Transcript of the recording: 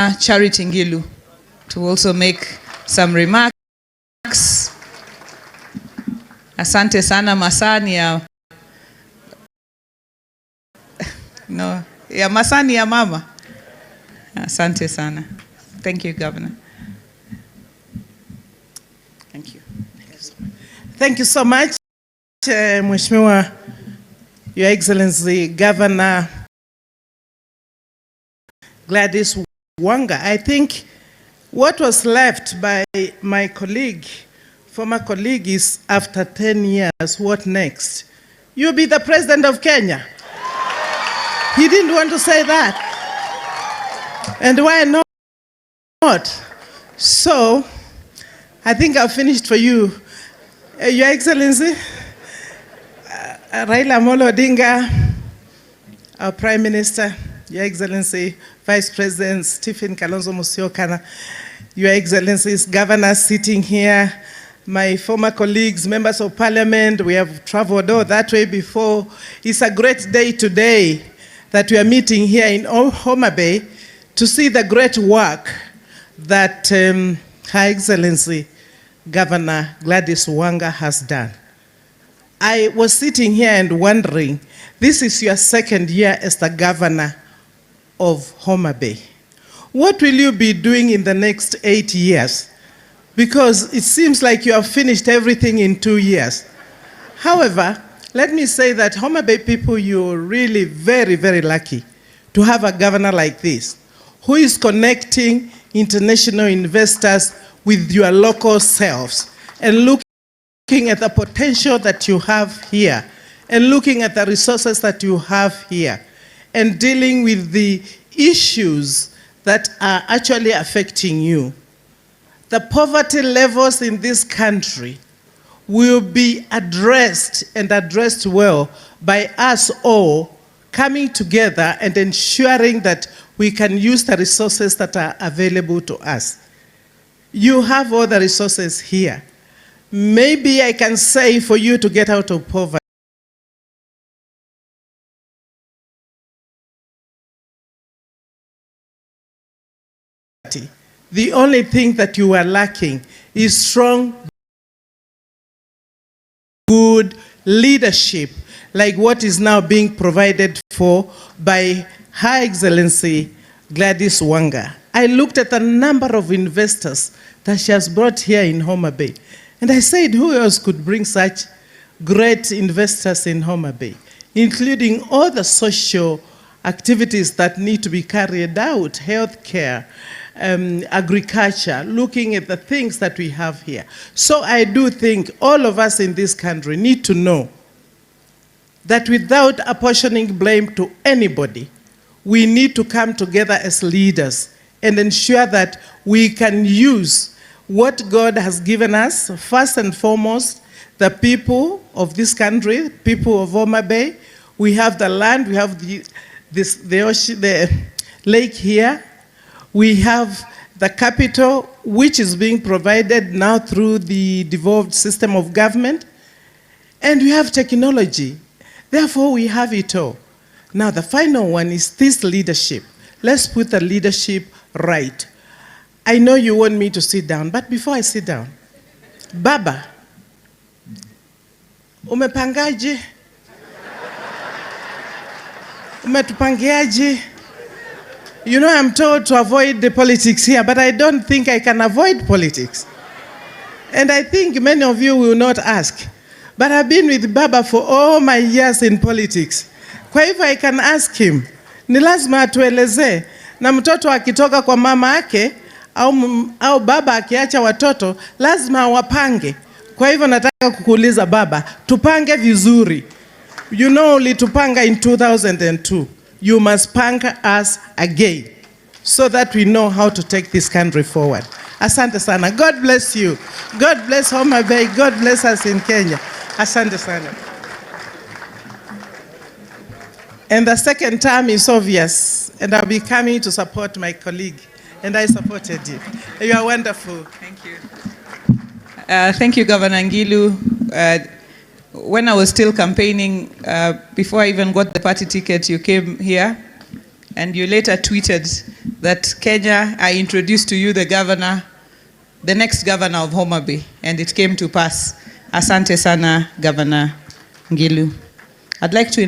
Charity NGILU to also make some remarks. Asante sana masani ya no, ya masani ya mama. Asante sana. Thank you, Governor. Thank you. Thank you so much, Mheshimiwa, Your Excellency Governor Gladys Wanga. I think what was left by my colleague, former colleague, is after 10 years, what next? You'll be the president of Kenya. He didn't want to say that. And why not? So, I think I've finished for you. Your Excellency, Raila Amolo Odinga, our Prime Minister, Your Excellency, Vice President Stephen Kalonzo Musyoka, Your Excellencies, governors sitting here, my former colleagues, members of parliament, we have traveled all that way before. It's a great day today that we are meeting here in Homa Bay to see the great work that Her Excellency Governor Gladys Wanga has done. I was sitting here and wondering, this is your second year as the governor of Homa Bay. What will you be doing in the next 8 years? Because it seems like you have finished everything in 2 years. However, let me say that Homa Bay people, you're really very, very lucky to have a governor like this, who is connecting international investors with your local selves and looking at the potential that you have here and looking at the resources that you have here and dealing with the issues that are actually affecting you. The poverty levels in this country will be addressed and addressed well by us all coming together and ensuring that we can use the resources that are available to us. You have all the resources here. Maybe I can say for you to get out of poverty, the only thing that you are lacking is strong, good leadership, like what is now being provided for by Her Excellency Gladys Wanga. I looked at the number of investors that she has brought here in Homa Bay, and I said, who else could bring such great investors in Homa Bay, including all the social activities that need to be carried out, healthcare, agriculture, looking at the things that we have here. So I do think all of us in this country need to know that without apportioning blame to anybody, we need to come together as leaders and ensure that we can use what God has given us, first and foremost, the people of this country, people of Homa Bay. We have the land, we have the ocean, the lake here. We have the capital, which is being provided now through the devolved system of government. And we have technology. Therefore, we have it all. Now, the final one is this leadership. Let's put the leadership right. I know you want me to sit down, but before I sit down, Baba, umepangaje? Umetupangiaje? You know, I'm told to avoid the politics here, but I don't think I can avoid politics. And I think many of you will not ask. But I've been with Baba for all my years in politics. Kwa hivyo I can ask him, ni lazima atuelezee, na mtoto akitoka kwa mama yake, au baba akiacha watoto, lazima wapange. Kwa hivyo nataka kukuuliza Baba, tupange vizuri. You know, ulitupanga in 2002. You must punk us again so that we know how to take this country forward. Asante sana. God bless you. God bless Homa Bay. God bless us in Kenya. Asante sana. And the second term is obvious, and I'll be coming to support my colleague, and I supported you. You are wonderful. Thank you. Thank you, Governor NGILU. When I was still campaigning, before I even got the party ticket, you came here, and you later tweeted that Kenya, I introduced to you the governor, the next governor of Homa Bay, and it came to pass. Asante sana, Governor Ngilu. I'd like to